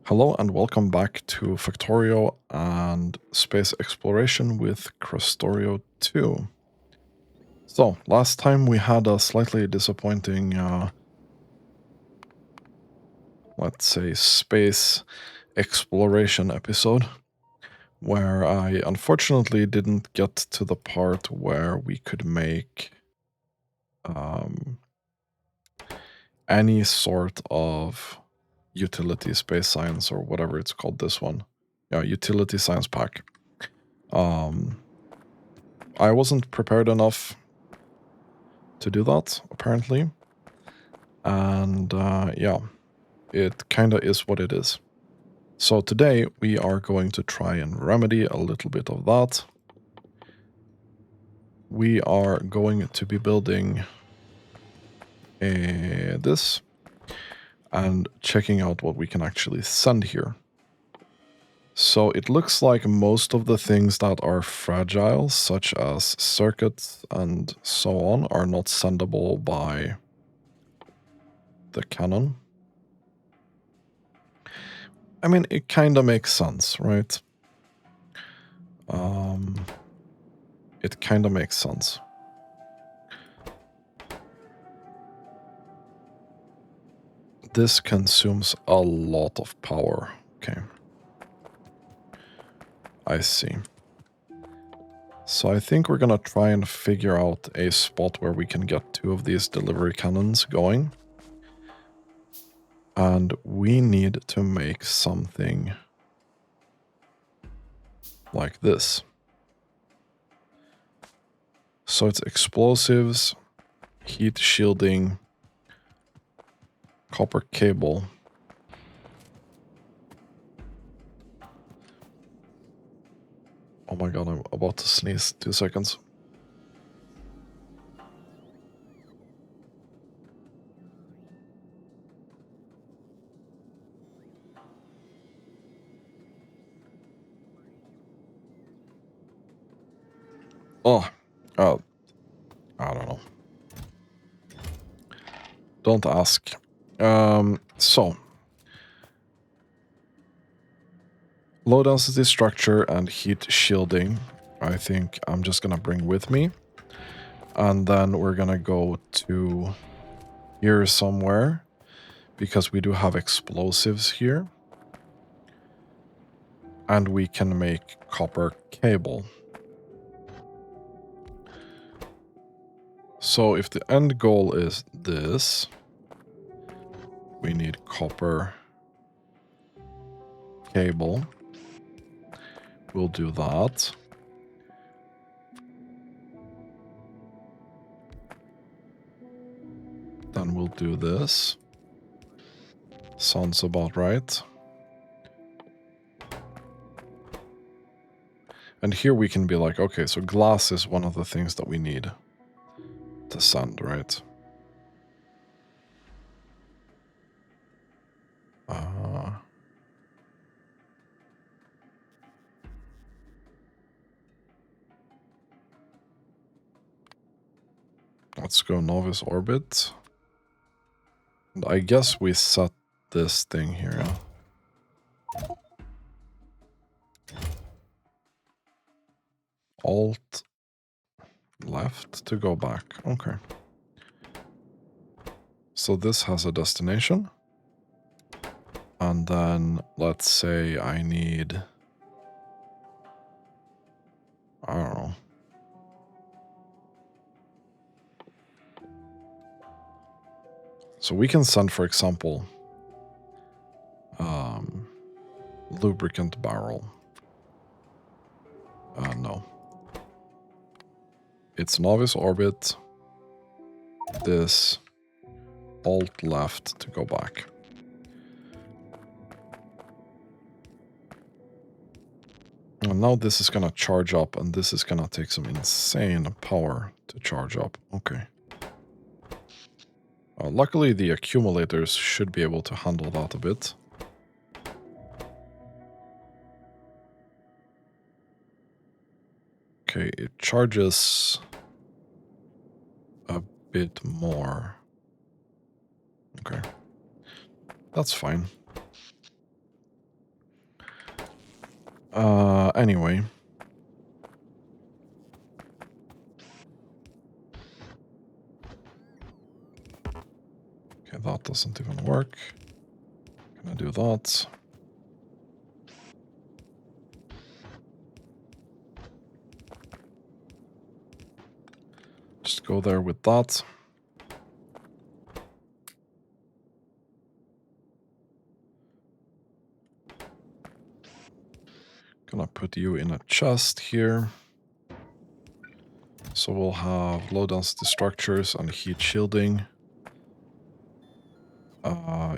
Hello and welcome back to Factorio and Space Exploration with Krastorio 2. So, last time we had a slightly disappointing, let's say, space exploration episode, where I unfortunately didn't get to the part where we could make any sort of utility space science or whatever it's called, this one. Yeah, utility science pack. I wasn't prepared enough to do that, apparently. And yeah, it kind of is what it is. So today we are going to try and remedy a little bit of that. We are going to be building this and checking out what we can actually send here. So it looks like most of the things that are fragile, such as circuits and so on, are not sendable by the cannon. I mean, it kind of makes sense, right? It kind of makes sense. This consumes a lot of power. Okay. I see. So I think we're gonna try and figure out a spot where we can get 2 of these delivery cannons going. And we need to make something like this. So it's explosives, heat shielding, copper cable. Oh my god, I'm about to sneeze. 2 seconds. Oh, I don't know. Don't ask. So, low density structure and heat shielding, I think I'm just gonna bring with me. And then we're gonna go to here somewhere, because we do have explosives here. And we can make copper cable. So if the end goal is this, we need copper cable. We'll do that. Then we'll do this. Sounds about right. And here we can be like, okay, so glass is one of the things that we need to send, right? Let's go novice orbit. And I guess we set this thing here. Alt left to go back. Okay. So this has a destination. And then let's say I need, I don't know. So we can send, for example, lubricant barrel. No. It's novice orbit. This alt left to go back. And now this is gonna charge up, and this is gonna take some insane power to charge up. Okay. Luckily, the accumulators should be able to handle that a bit. Okay, it charges a bit more. Okay. That's fine. Anyway. Okay, that doesn't even work. Can I do that? Just go there with that. Gonna put you in a chest here. So we'll have low density structures and heat shielding.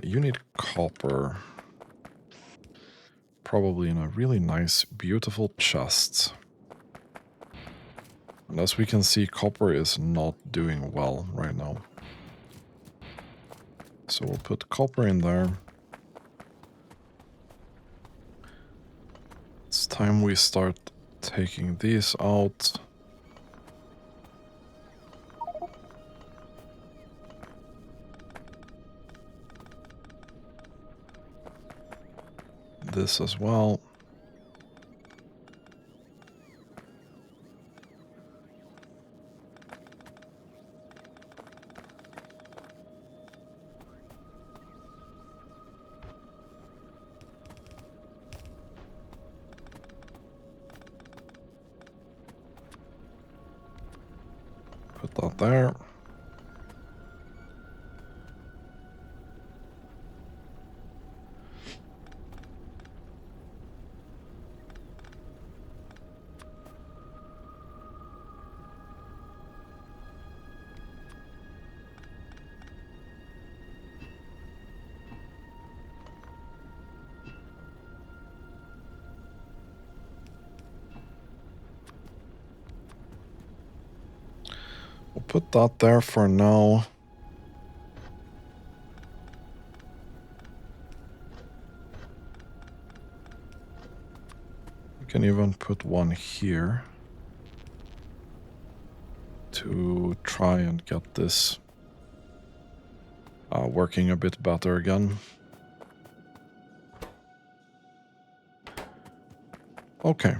You need copper. Probably in a really nice, beautiful chest. And as we can see, copper is not doing well right now. So we'll put copper in there. It's time we start taking these out. This as well. Put that there. We'll put that there for now. We can even put one here to try and get this working a bit better again. Okay.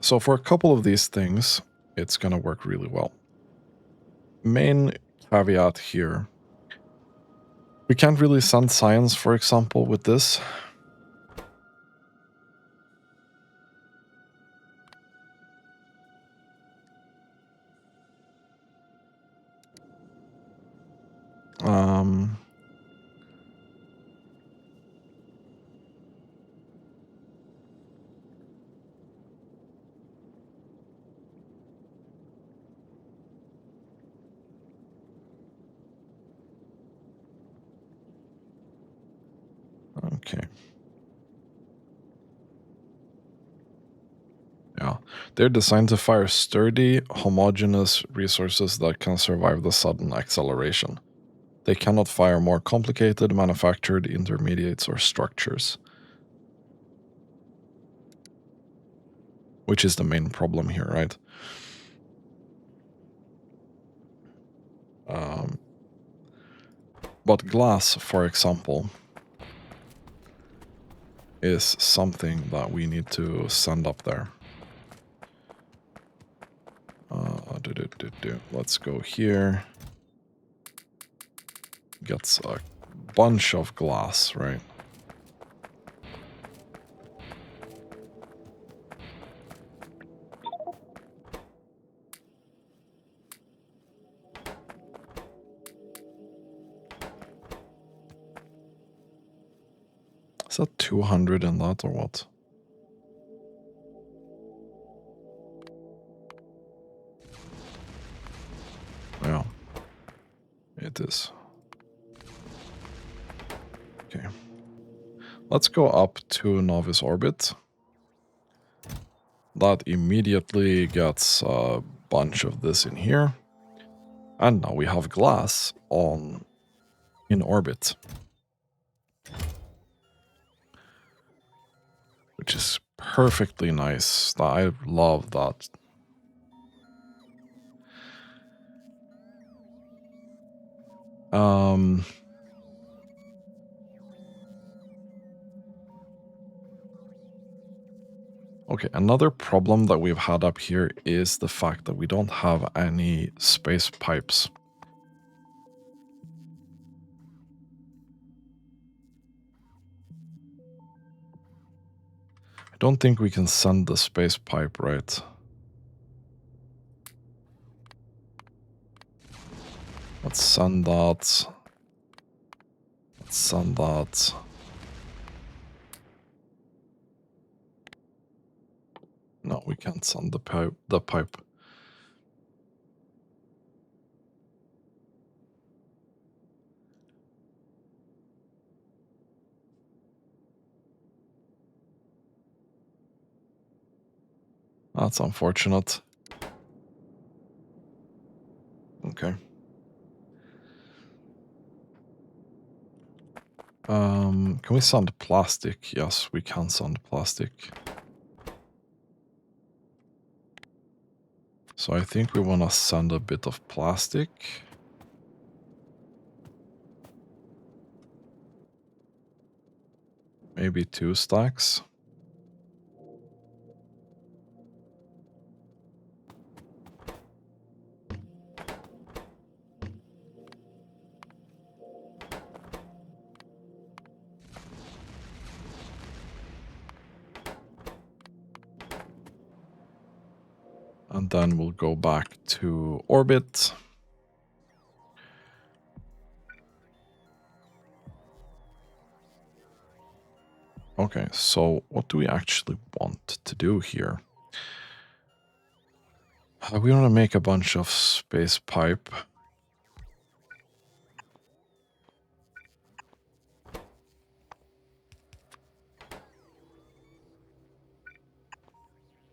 So for a couple of these things, it's going to work really well. Main caveat here. We can't really send science, for example, with this. Okay. Yeah, they're designed to fire sturdy, homogeneous resources that can survive the sudden acceleration. They cannot fire more complicated manufactured intermediates or structures. Which is the main problem here, right? But glass, for example, is something that we need to send up there. Let's go here. Gets a bunch of glass, right? Is that 200 in that or what? Yeah, it is. Okay. Let's go up to novice orbit. That immediately gets a bunch of this in here. And now we have glass in orbit. Which is perfectly nice. I love that. Okay, another problem that we've had up here is the fact that we don't have any space pipes. I don't think we can send the space pipe, right? Let's send that. Let's send that. No, we can't send the pipe. That's unfortunate. Okay. Can we send plastic? Yes, we can send plastic. So I think we want to send a bit of plastic. Maybe 2 stacks. And then we'll go back to orbit. Okay, so what do we actually want to do here? We want to make a bunch of space pipe.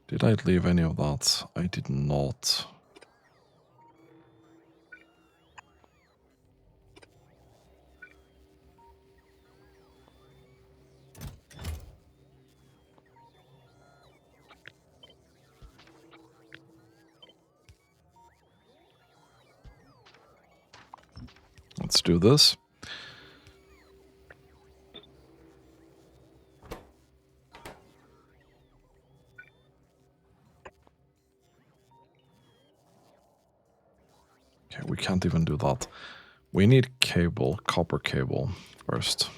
Did I leave any of that? I did not. Let's do this. Okay, we can't even do that. We need cable, copper cable first.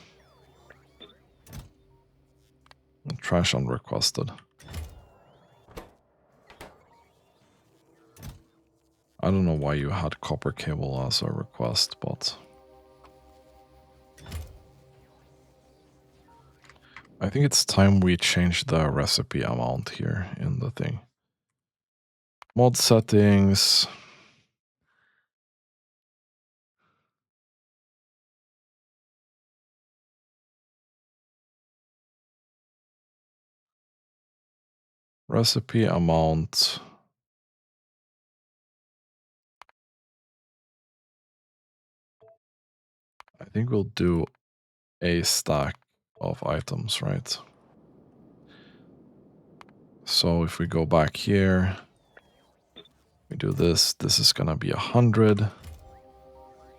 Trash unrequested. I don't know why you had copper cable as a request, but I think it's time we change the recipe amount here in the thing. Mod settings. Recipe amount. I think we'll do a stack of items, right? So if we go back here, we do this. This is gonna be 100.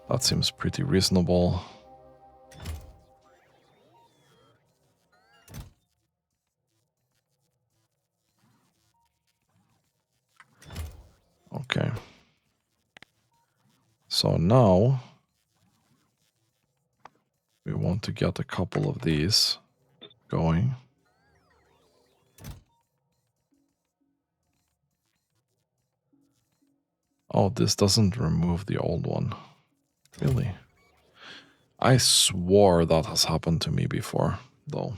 That seems pretty reasonable. Okay. So now we want to get a couple of these going. Oh, this doesn't remove the old one. Really? I swore that has happened to me before, though.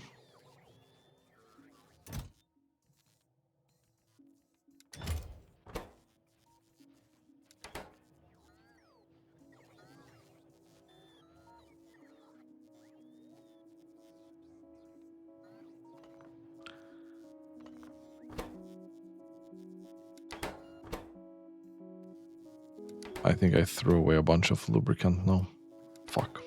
I think I threw away a bunch of lubricant. No. Fuck.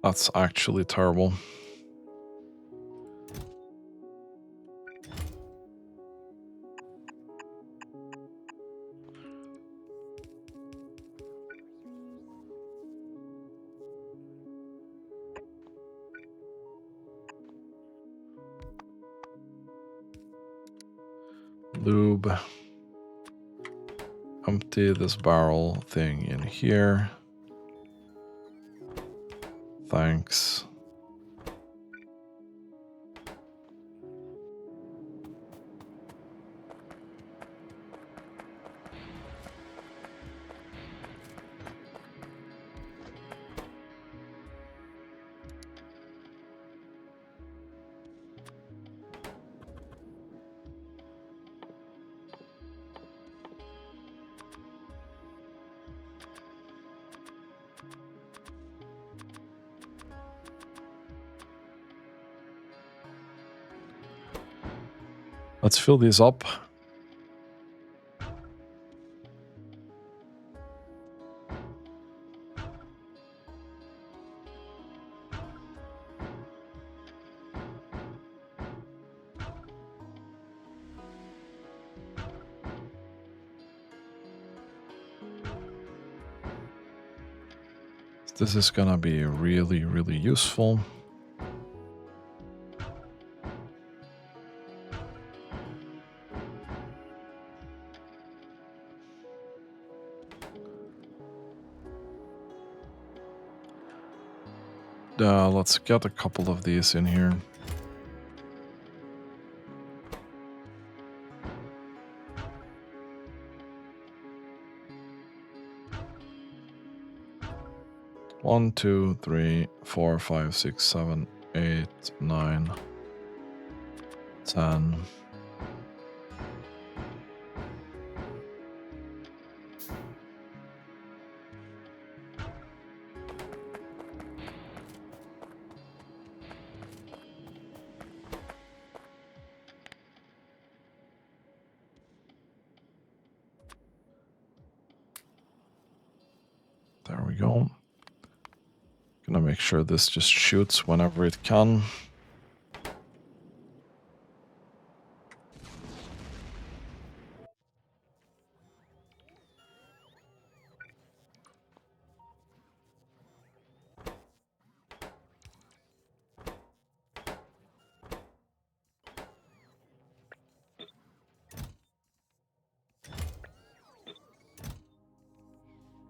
That's actually terrible. lube. Empty this barrel thing in here. Thanks. Let's fill these up. This is gonna be really, really useful. Let's get a couple of these in here. One, 2, 3, 4, 5, 6, 7, 8, 9, 10. There we go. Gonna make sure this just shoots whenever it can.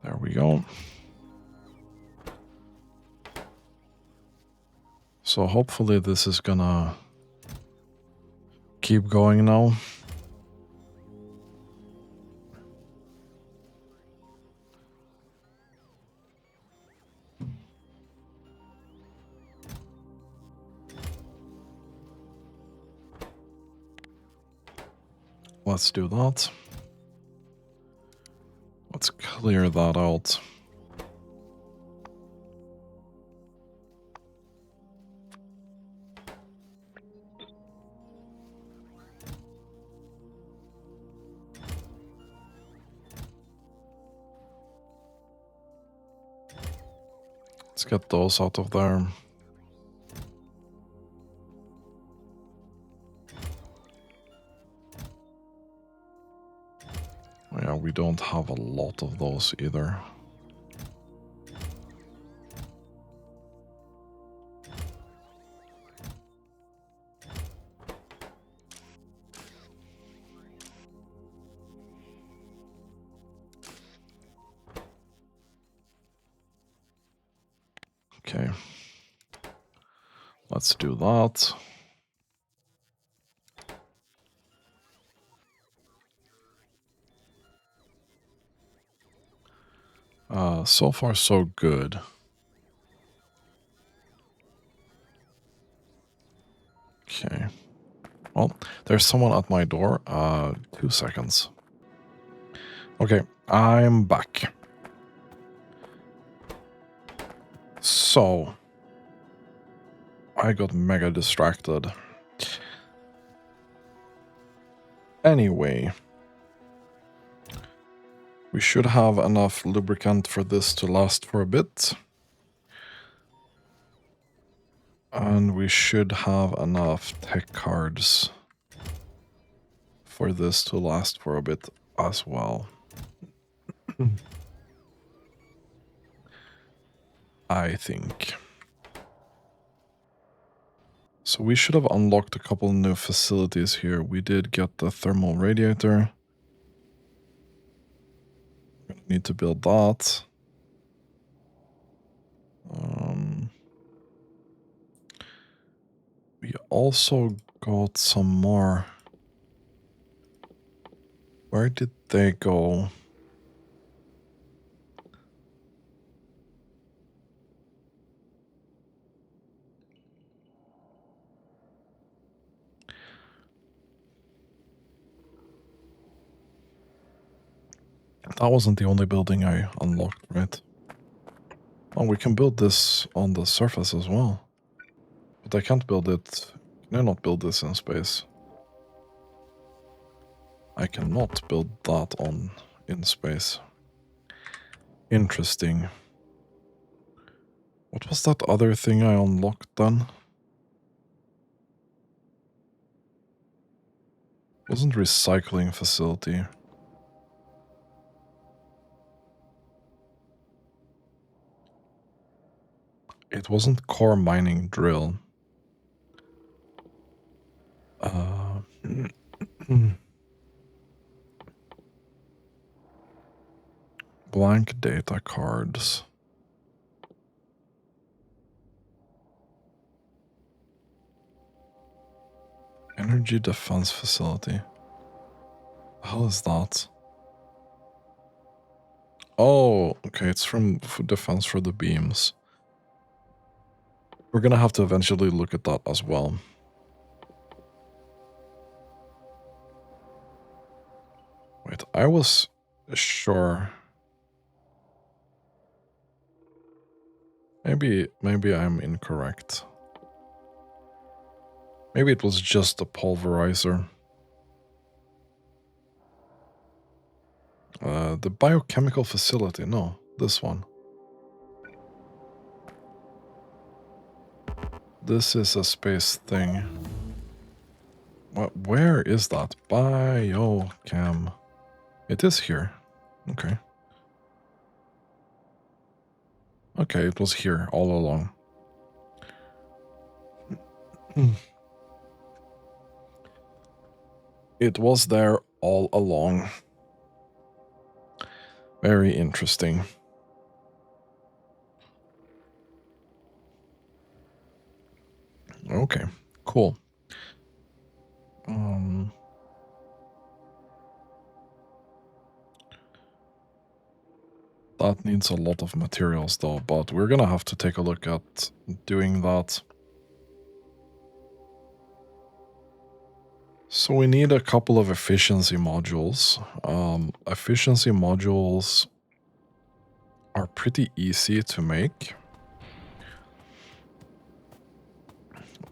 There we go. So hopefully this is gonna keep going now. Let's do that. Let's clear that out. Let's get those out of there. Yeah, we don't have a lot of those either. Okay. Let's do that. So far so good. Okay. Well, there's someone at my door. 2 seconds. Okay, I'm back. So, I got mega distracted. Anyway, we should have enough lubricant for this to last for a bit. And we should have enough tech cards for this to last for a bit as well. I think. So we should have unlocked a couple new facilities here. We did get the thermal radiator. We're gonna need to build that. We also got some more. Where did they go? That wasn't the only building I unlocked, right? Oh, we can build this on the surface as well. But I can't build it. Can I not build this in space? I cannot build that in space. Interesting. What was that other thing I unlocked then? Wasn't recycling facility. It wasn't core mining drill. Blank data cards. Energy defense facility. The hell is that? Oh, okay, it's from defense for the beams. We're gonna have to eventually look at that as well. Wait, I was sure. Maybe I'm incorrect. Maybe it was just a pulverizer. The biochemical facility, no, this one. This is a space thing. Where is that? Biochem. It is here. Okay. Okay, it was here all along. It was there all along. Very interesting. Okay, cool. That needs a lot of materials though, but we're gonna have to take a look at doing that. So we need a couple of efficiency modules. Efficiency modules are pretty easy to make.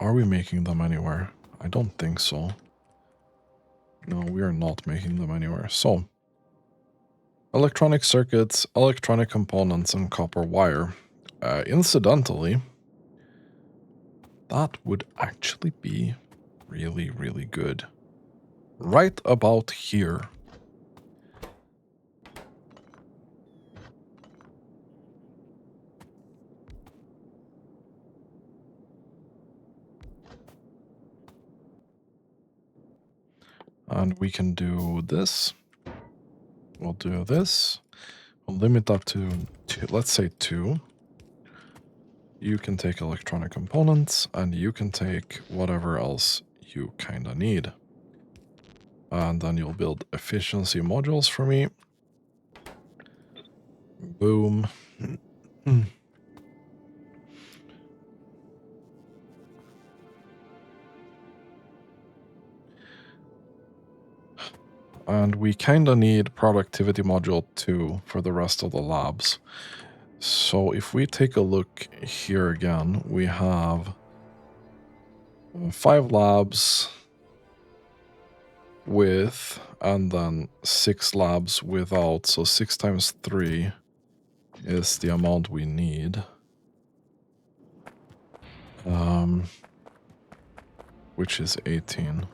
Are we making them anywhere? I don't think so. No, we are not making them anywhere. So, electronic circuits, electronic components, and copper wire. Incidentally, that would actually be really, really good. Right about here. And we can do this. We'll do this. We'll limit that to, let's say 2. You can take electronic components, and you can take whatever else you kind of need. And then you'll build efficiency modules for me. Boom. And we kind of need productivity module 2 for the rest of the labs. So if we take a look here again, we have 5 labs with, and then 6 labs without. So 6 times 3 is the amount we need. Which is 18.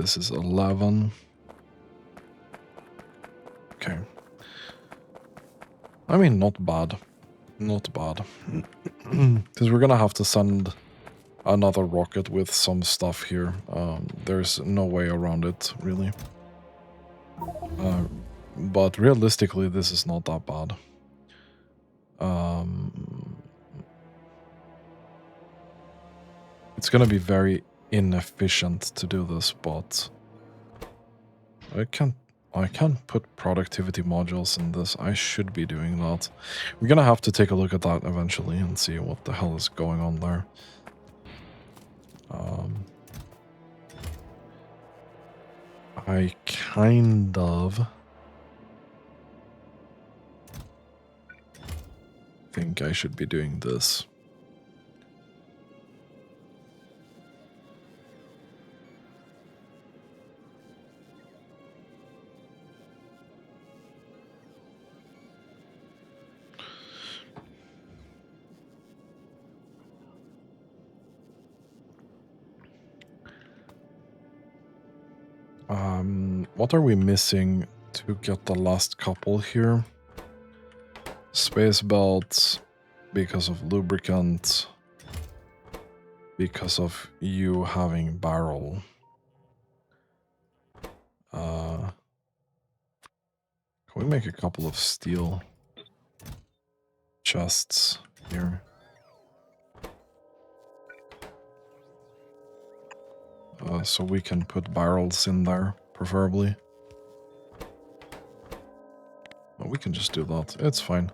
This is 11. Okay. I mean, not bad. Not bad. Because we're gonna have to send another rocket with some stuff here. There's no way around it, really. But realistically, this is not that bad. It's gonna be very inefficient to do this, but I can't put productivity modules in this. I should be doing that. We're gonna have to take a look at that eventually and see what the hell is going on there. I kind of think I should be doing this. What are we missing to get the last couple here? Space belts, because of lubricant, because of you having barrel. Can we make a couple of steel chests here? So we can put barrels in there, preferably. Well, we can just do that. It's fine.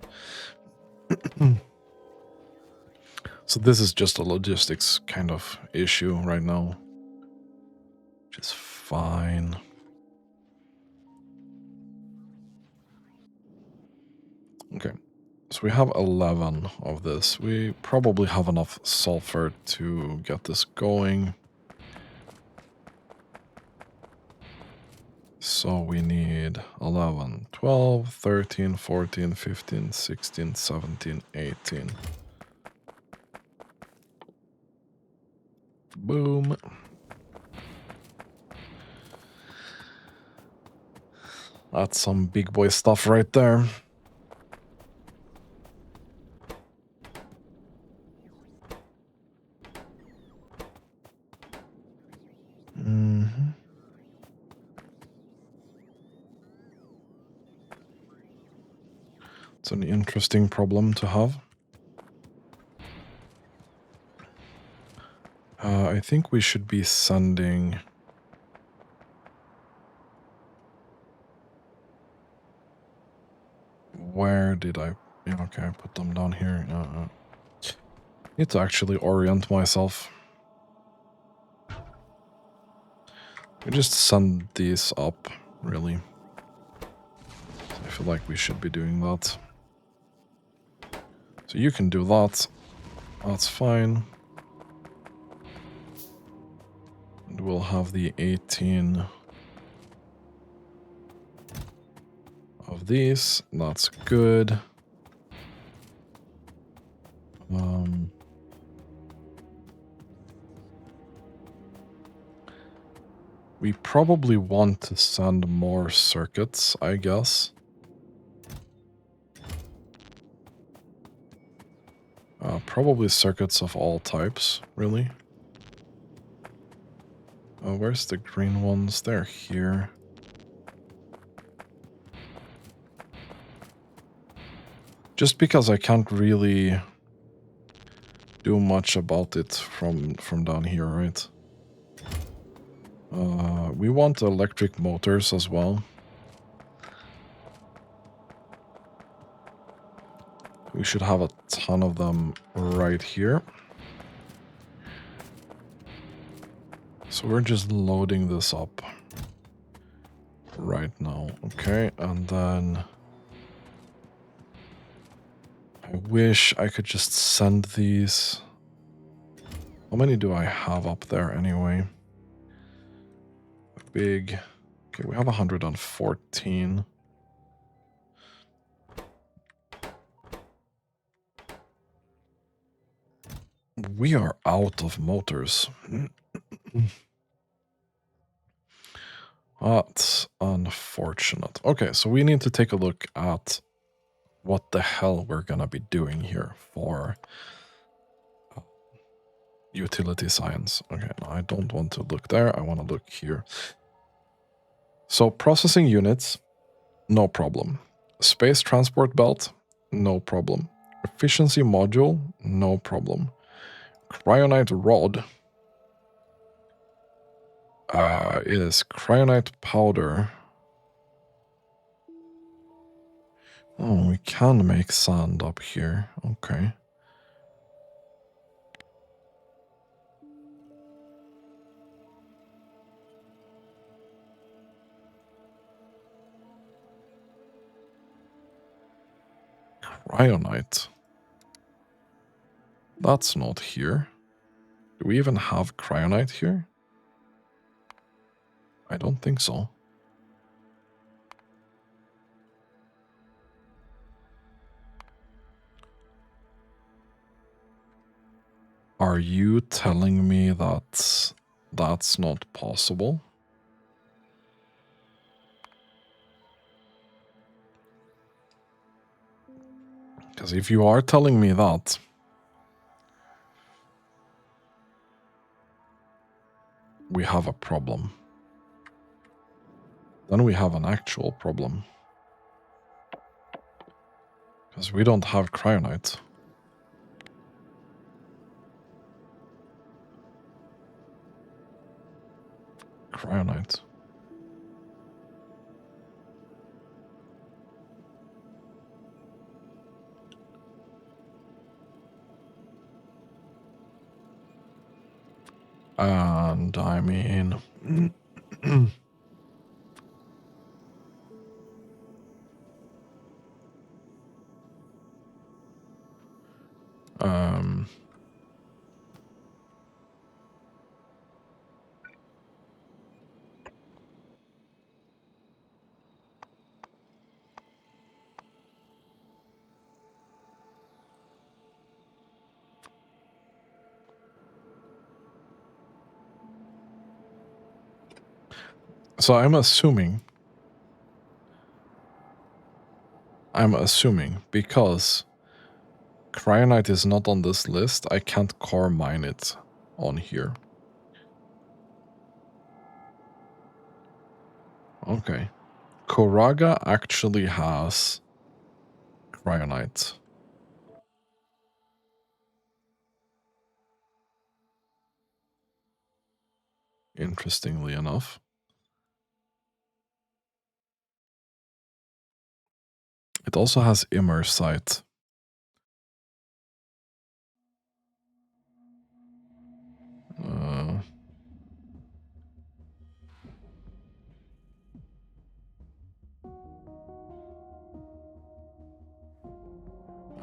So this is just a logistics kind of issue right now. Which is fine. Okay. So we have 11 of this. We probably have enough sulfur to get this going. So we need 11, 12, 13, 14, 15, 16, 17, 18. Boom. That's some big boy stuff right there. It's an interesting problem to have. I think we should be sending... Where did I... Yeah, okay, I put them down here. Need to actually orient myself. We just send these up, really. I feel like we should be doing that. So you can do that. That's fine. And we'll have the 18 of these. That's good. We probably want to send more circuits, I guess. Probably circuits of all types, really. Where's the green ones? They're here. Just because I can't really do much about it from down here, right? We want electric motors as well. We should have a ton of them right here. So we're just loading this up right now. Okay, and then I wish I could just send these. How many do I have up there anyway? Big. Okay, we have 114. We are out of motors. That's unfortunate. Okay, so we need to take a look at what the hell we're gonna be doing here for utility science. Okay, no, I don't want to look there. I want to look here. So processing units, no problem. Space transport belt, no problem. Efficiency module, no problem. Cryonite rod is cryonite powder. Oh, we can make sand up here. Okay. Cryonite. That's not here. Do we even have cryonite here? I don't think so. Are you telling me that that's not possible? Because if you are telling me that, we have a problem. Then we have an actual problem. Because we don't have cryonite. Cryonite. And I mean... so I'm assuming because cryonite is not on this list, I can't core mine it on here. Okay. Koraga actually has cryonite. Interestingly enough. It also has immersite.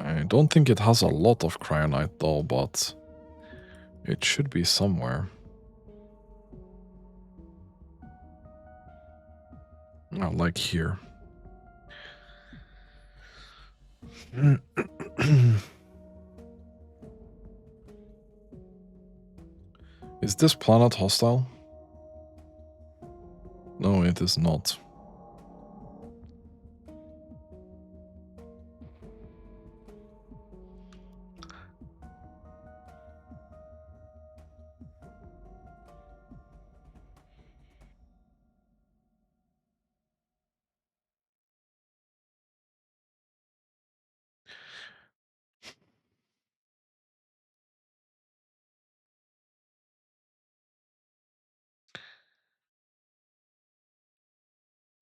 I don't think it has a lot of cryonite though, but it should be somewhere. Oh, like here. Is this planet hostile? No, it is not.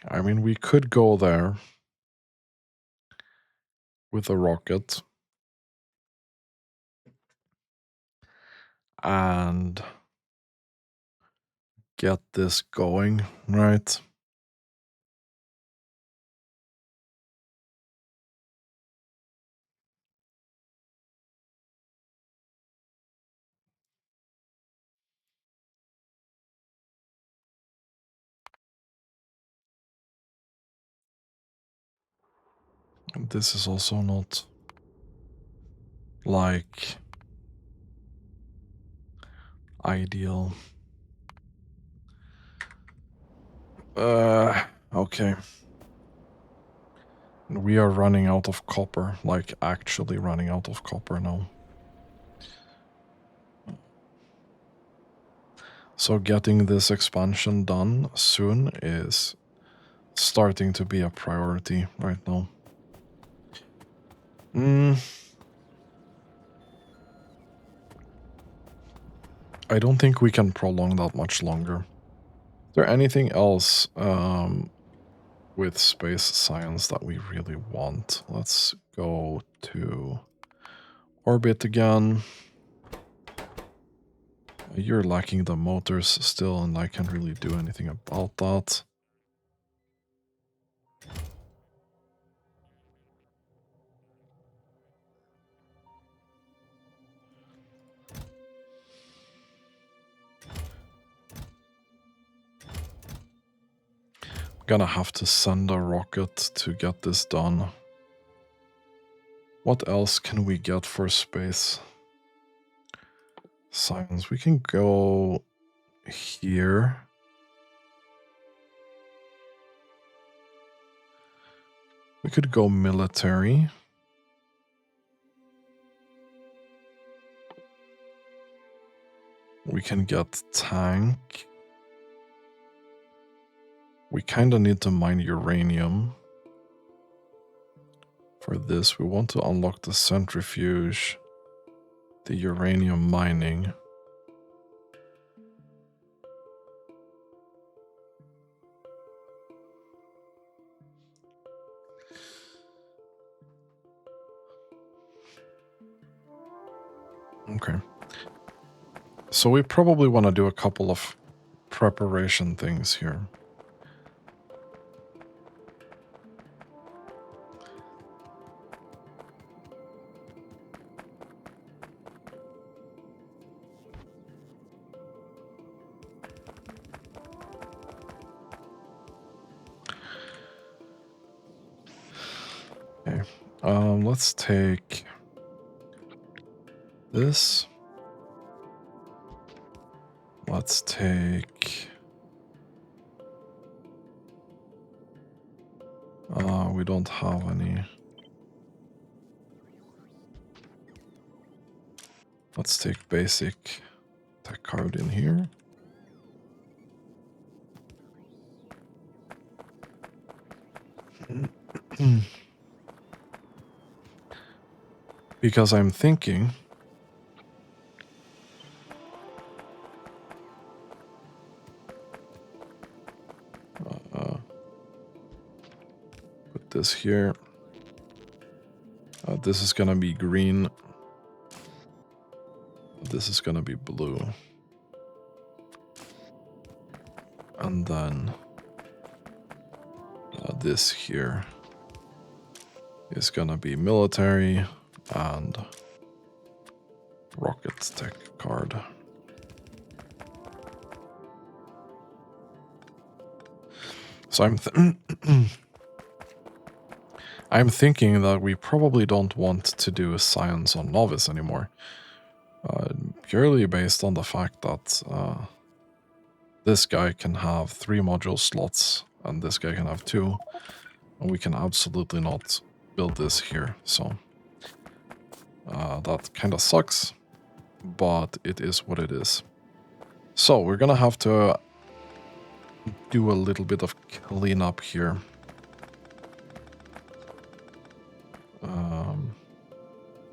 I mean, we could go there with a rocket and get this going, right? And this is also not like ideal. Okay. We are running out of copper, like actually running out of copper now. So getting this expansion done soon is starting to be a priority right now. I don't think we can prolong that much longer. Is there anything else with space science that we really want? Let's go to orbit again. You're lacking the motors still, and I can't really do anything about that. Gonna have to send a rocket to get this done. What else can we get for space science? We can go here. We could go military. We can get tank. We kind of need to mine uranium. For this, we want to unlock the centrifuge, the uranium mining. Okay. So we probably want to do a couple of preparation things here. Okay. Let's take this. Let's take... we don't have any. Let's take basic tech card in here. Because I'm thinking... put this here. This is gonna be green. This is gonna be blue. And then this here is gonna be military and rocket tech card. So I'm thinking that we probably don't want to do science on novice anymore. Purely based on the fact that this guy can have 3 module slots and this guy can have 2. And we can absolutely not build this here. So that kind of sucks, but it is what it is. So we're gonna have to do a little bit of cleanup here.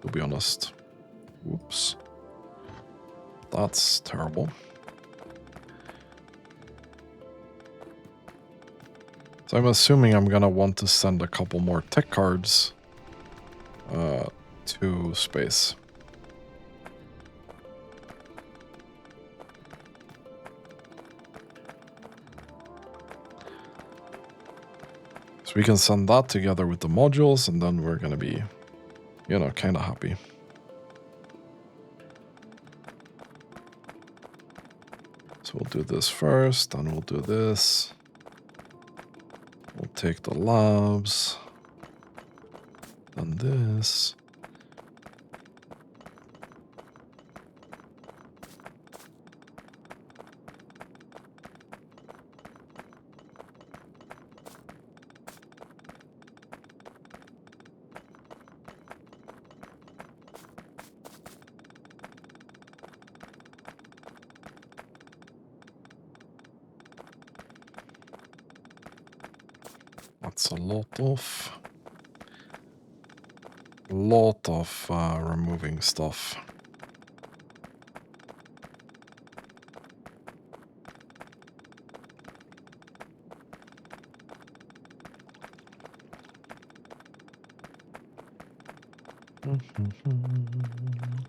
To be honest. Whoops. That's terrible. So I'm assuming I'm gonna want to send a couple more tech cards to space. So we can send that together with the modules, and then we're gonna be, you know, kind of happy. So we'll do this first, and we'll do this. We'll take the labs, and this. That's a lot of removing stuff.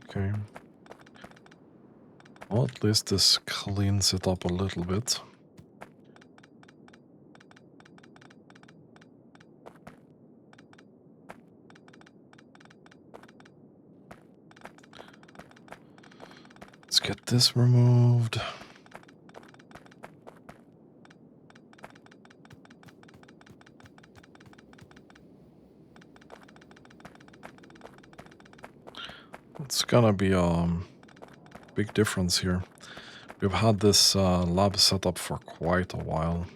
Okay. Well, at least this cleans it up a little bit. Let's get this removed. It's gonna be a big difference here. We've had this lab set up for quite a while.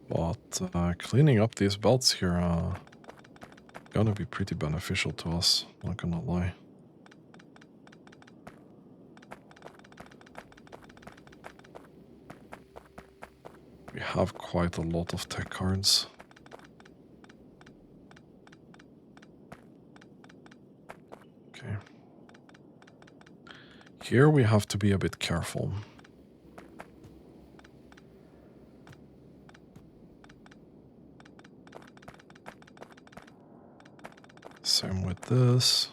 But cleaning up these belts here gonna be pretty beneficial to us, not gonna lie. We have quite a lot of tech cards. Okay. Here we have to be a bit careful. Same with this.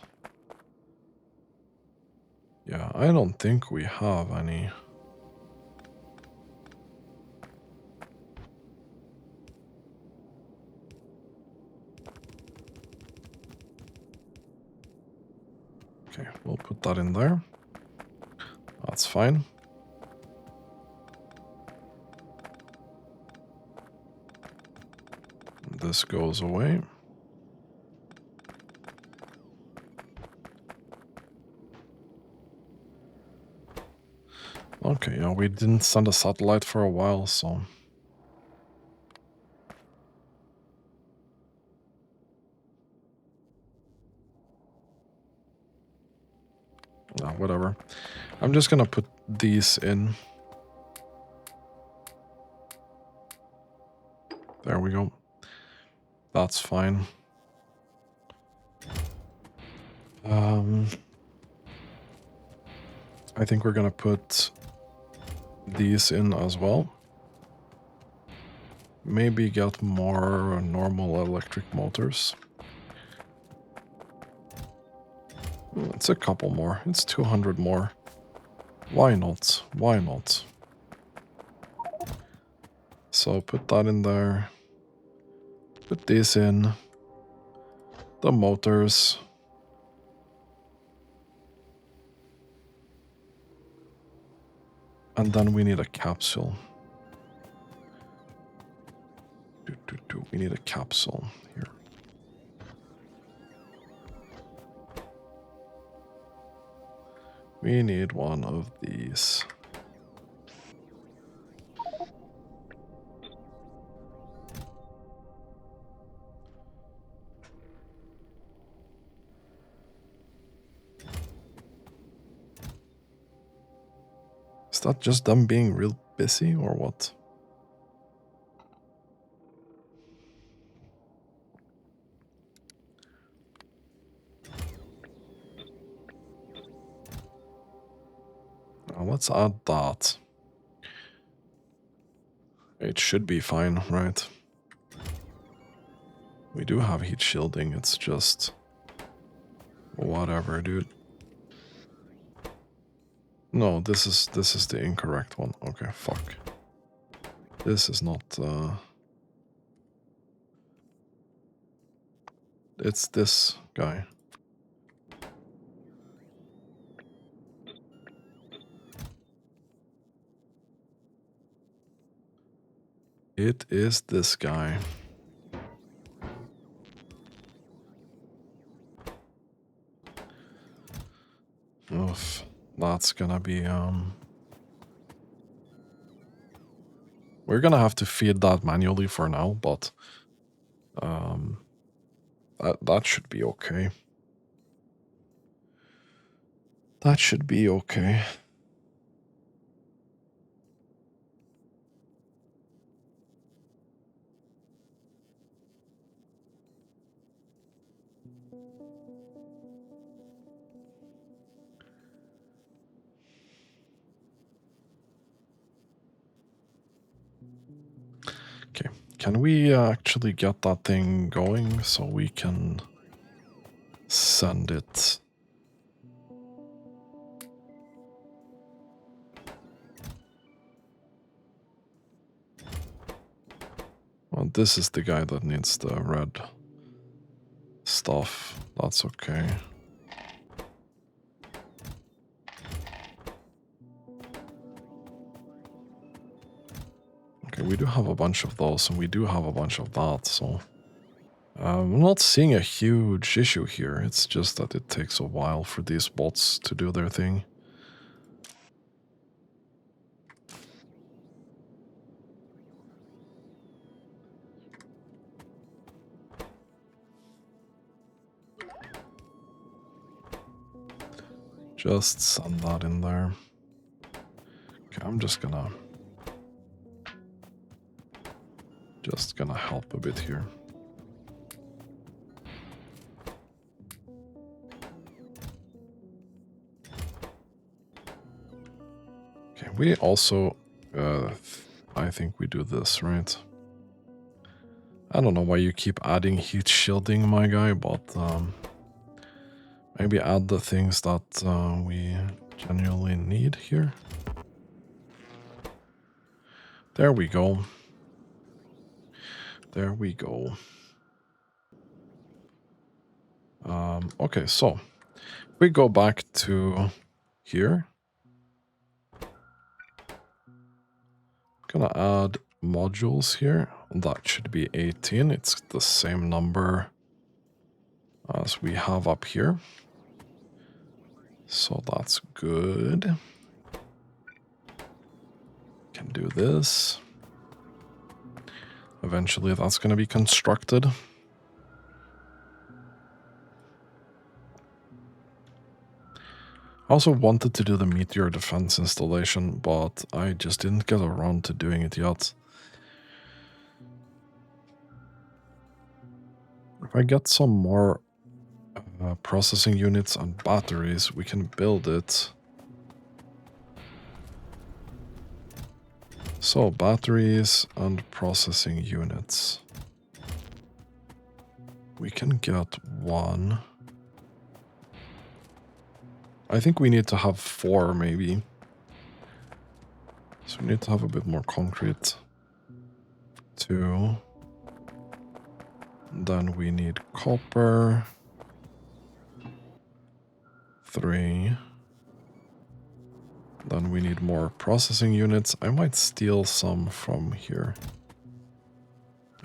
Yeah, I don't think we have any. Okay, we'll put that in there. That's fine. This goes away. Okay, yeah, we didn't send a satellite for a while, so... No, whatever. I'm just gonna put these in. There we go. That's fine. I think we're gonna put these in as well. Maybe get more normal electric motors. It's a couple more. It's 200 more. Why not? Why not? So put that in there. Put these in. The motors. And then we need a capsule. We need a capsule here. We need one of these. Is that just them being real busy or what? Now let's add that. It should be fine, right? We do have heat shielding, it's just... whatever, dude. No, this is the incorrect one. Okay, fuck. This is not... It's this guy. It is this guy. Oof, that's gonna be, we're gonna have to feed that manually for now, but, that should be okay. That should be okay. Okay, can we actually get that thing going so we can send it? Well, this is the guy that needs the red stuff. That's okay. Okay, we do have a bunch of those, and we do have a bunch of that, so... I'm not seeing a huge issue here. It's just that it takes a while for these bots to do their thing. Just send that in there. Okay, I'm just gonna help a bit here. Okay, we also, I think we do this, right? I don't know why you keep adding heat shielding, my guy, but maybe add the things that we genuinely need here. There we go. There we go. Okay, so if we go back to here, gonna add modules here. That should be 18. It's the same number as we have up here. So that's good. Can do this. Eventually that's going to be constructed. I also wanted to do the Meteor defense installation, but I just didn't get around to doing it yet. If I get some more processing units and batteries, we can build it. So, batteries and processing units. We can get one. I think we need to have 4, maybe. So we need to have a bit more concrete. 2. Then we need copper. 3. Then we need more processing units. I might steal some from here.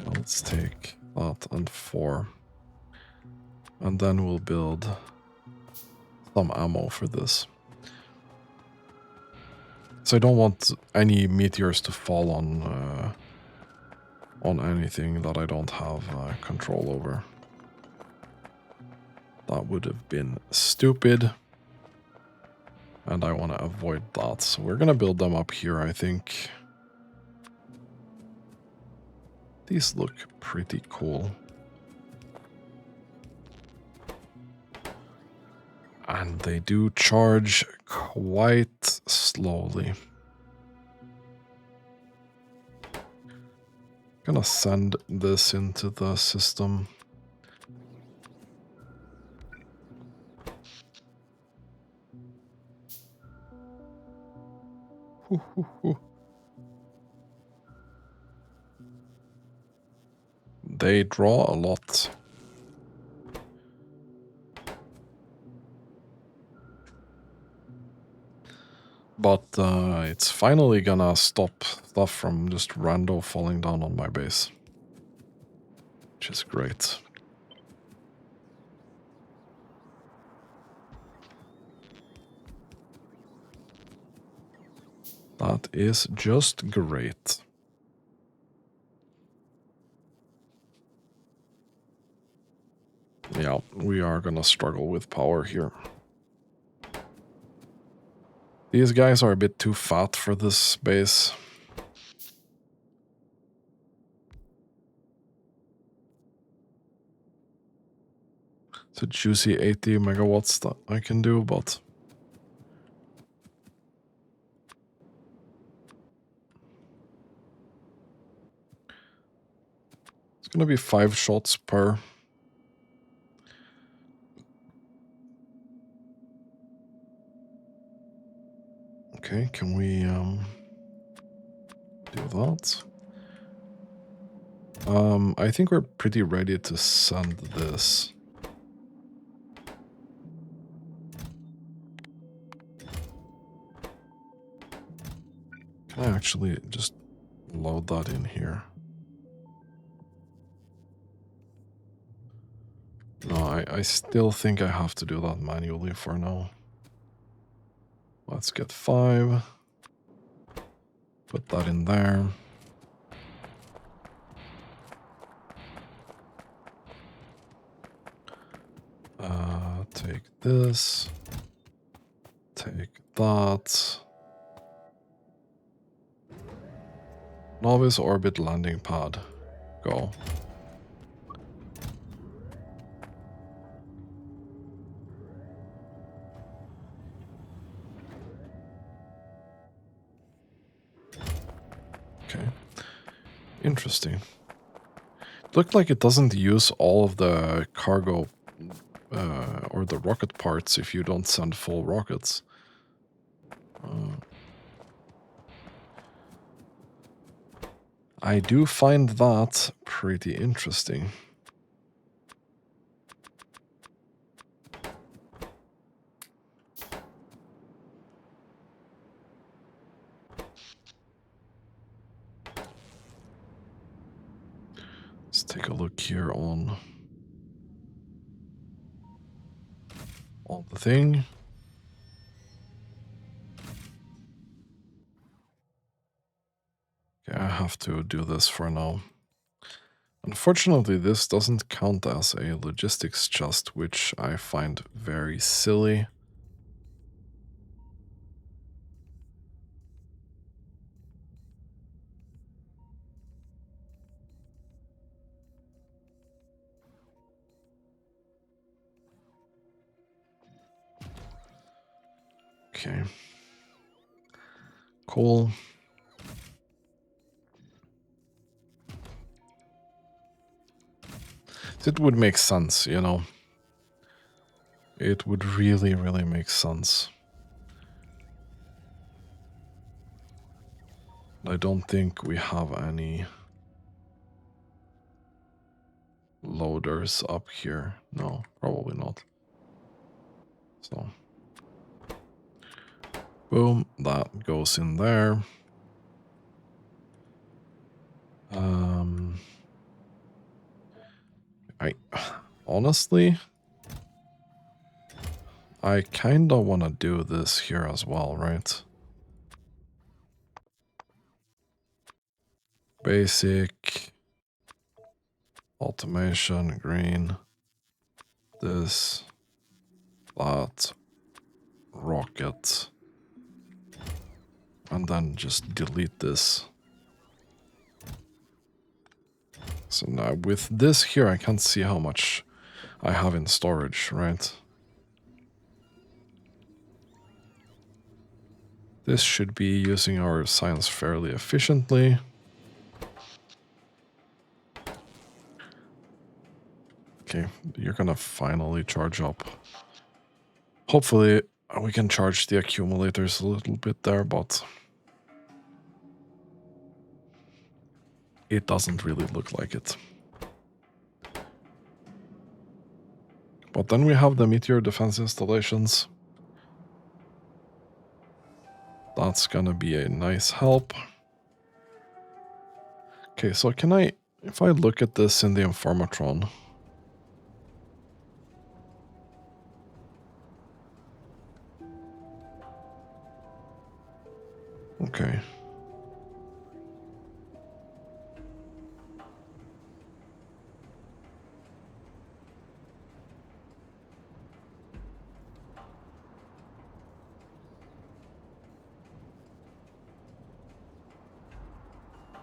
Let's take that and 4. And then we'll build some ammo for this. So I don't want any meteors to fall on anything that I don't have control over. That would have been stupid. And I want to avoid that. So we're going to build them up here, I think. These look pretty cool. And they do charge quite slowly. Gonna send this into the system. They draw a lot. But it's finally gonna stop stuff from just rando falling down on my base. Which is great. That is just great. Yeah, we are gonna struggle with power here. These guys are a bit too fat for this base. It's a juicy 80 megawatts that I can do, but... gonna be 5 shots per. Okay, can we do that? I think we're pretty ready to send this. Can I actually just load that in here? No, I still think I have to do that manually for now. Let's get 5. Put that in there. Take this. Take that. Novice orbit landing pad. Go. Okay. Interesting. Looked like it doesn't use all of the cargo or the rocket parts if you don't send full rockets. I do find that pretty interesting. Let's take a look here on the thing. Okay, I have to do this for now. Unfortunately, this doesn't count as a logistics chest, which I find very silly. Okay. Cool. It would make sense, you know. It would really, really make sense. I don't think we have any loaders up here. No, probably not. So, boom, that goes in there. Honestly, I kinda wanna do this here as well, right? Basic, automation, green, this, that, rocket, and then just delete this. So now with this here, I can't see how much I have in storage, right? This should be using our science fairly efficiently. Okay, you're gonna finally charge up. Hopefully we can charge the accumulators a little bit there, but it doesn't really look like it. But then we have the Meteor defense installations. That's gonna be a nice help. Okay, so can I, if I look at this in the Informatron, okay.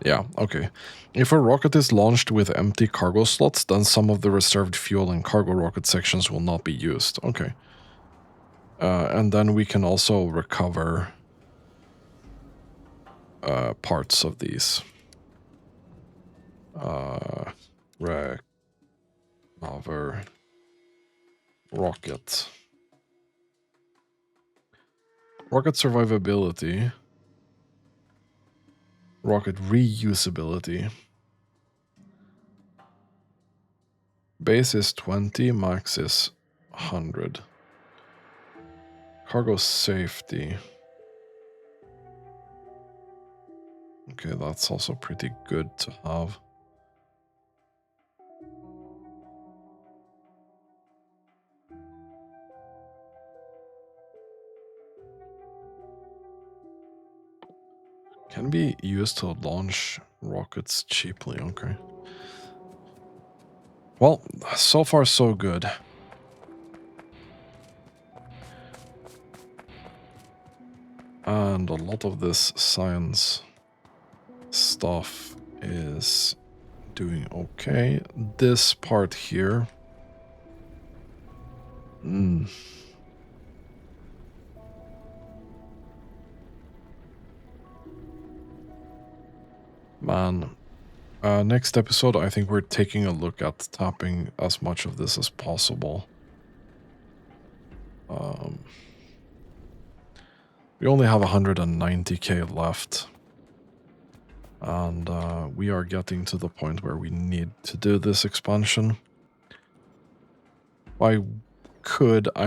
Yeah, okay. If a rocket is launched with empty cargo slots, then some of the reserved fuel and cargo rocket sections will not be used. Okay. And then we can also recover parts of these. rocket. Rocket survivability. Rocket reusability. Base is 20, max is 100. Cargo safety. Okay, that's also pretty good to have. Can be used to launch rockets cheaply, okay. Well, so far so good. And a lot of this science stuff is doing okay. This part here. Man. Next episode, I think we're taking a look at tapping as much of this as possible. We only have 190k left. And we are getting to the point where we need to do this expansion. I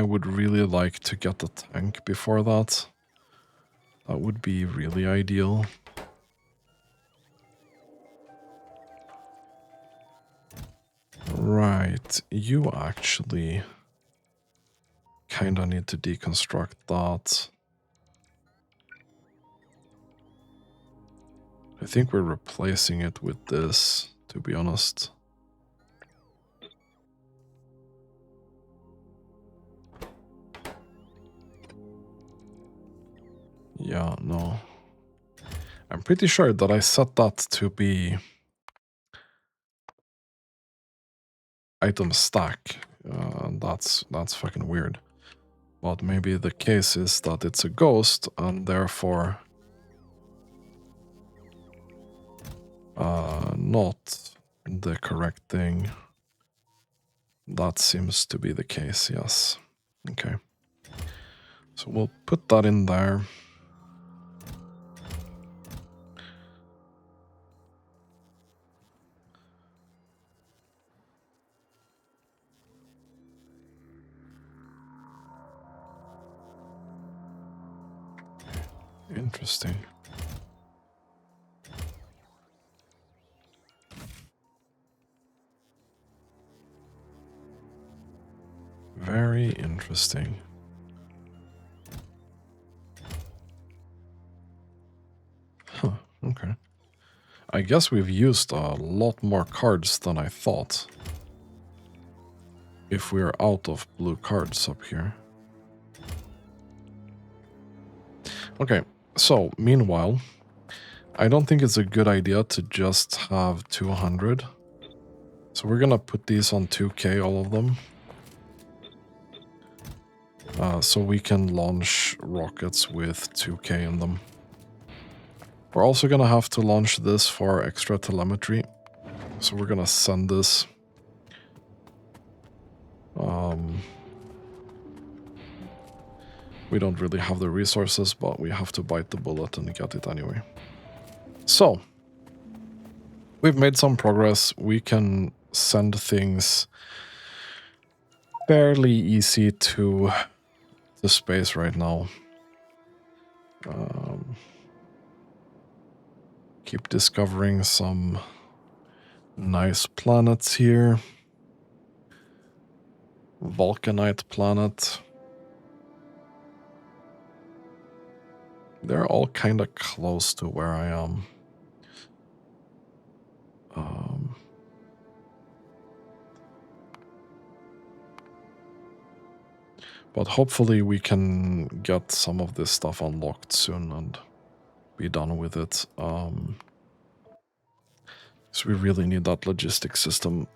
would really like to get the tank before that. That would be really ideal. Right, you actually kind of need to deconstruct that. I think we're replacing it with this, to be honest. Yeah, no. I'm pretty sure that I set that to be item stack. That's fucking weird. But maybe the case is that it's a ghost and therefore not the correct thing. That seems to be the case, yes. Okay. So we'll put that in there. Interesting. Very interesting. Huh, okay. I guess we've used a lot more cards than I thought. If we're out of blue cards up here. Okay, so meanwhile, I don't think it's a good idea to just have 200. So we're gonna put these on 2k, all of them. So we can launch rockets with 2k in them. We're also gonna have to launch this for extra telemetry. So we're gonna send this. We don't really have the resources, but we have to bite the bullet and get it anyway. So, we've made some progress. We can send things fairly easy to the space right now. Keep discovering some nice planets here. Vulcanite planet. They're all kind of close to where I am. But hopefully we can get some of this stuff unlocked soon and be done with it. So we really need that logistics system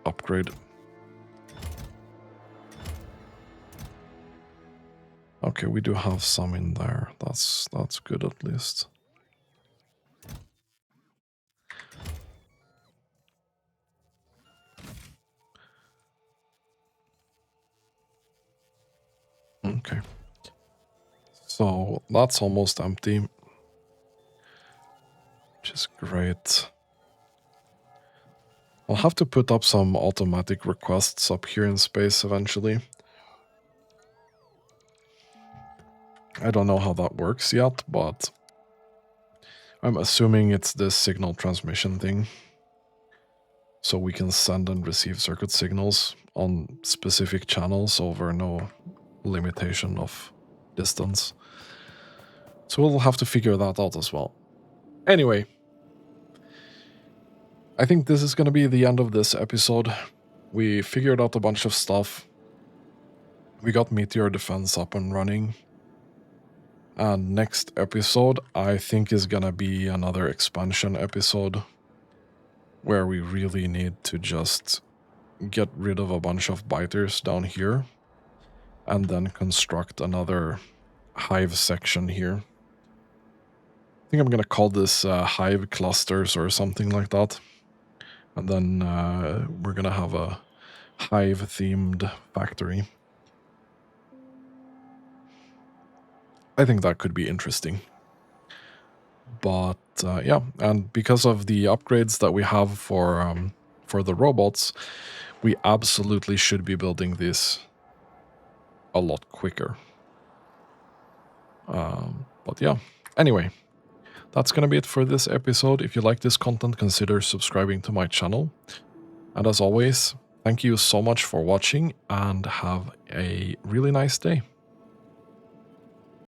upgrade. Okay, we do have some in there. That's good at least. Okay. So that's almost empty, which is great. I'll have to put up some automatic requests up here in space eventually. I don't know how that works yet, but I'm assuming it's this signal transmission thing. So we can send and receive circuit signals on specific channels over no limitation of distance. So we'll have to figure that out as well. Anyway, I think this is going to be the end of this episode. We figured out a bunch of stuff. We got Meteor defense up and running. And next episode, I think, is going to be another expansion episode where we really need to just get rid of a bunch of biters down here and then construct another hive section here. I think I'm going to call this hive clusters or something like that. And then we're going to have a hive-themed factory. I think that could be interesting. But yeah, and because of the upgrades that we have for the robots, we absolutely should be building this a lot quicker. But yeah, anyway, that's going to be it for this episode. If you like this content, consider subscribing to my channel. And as always, thank you so much for watching and have a really nice day.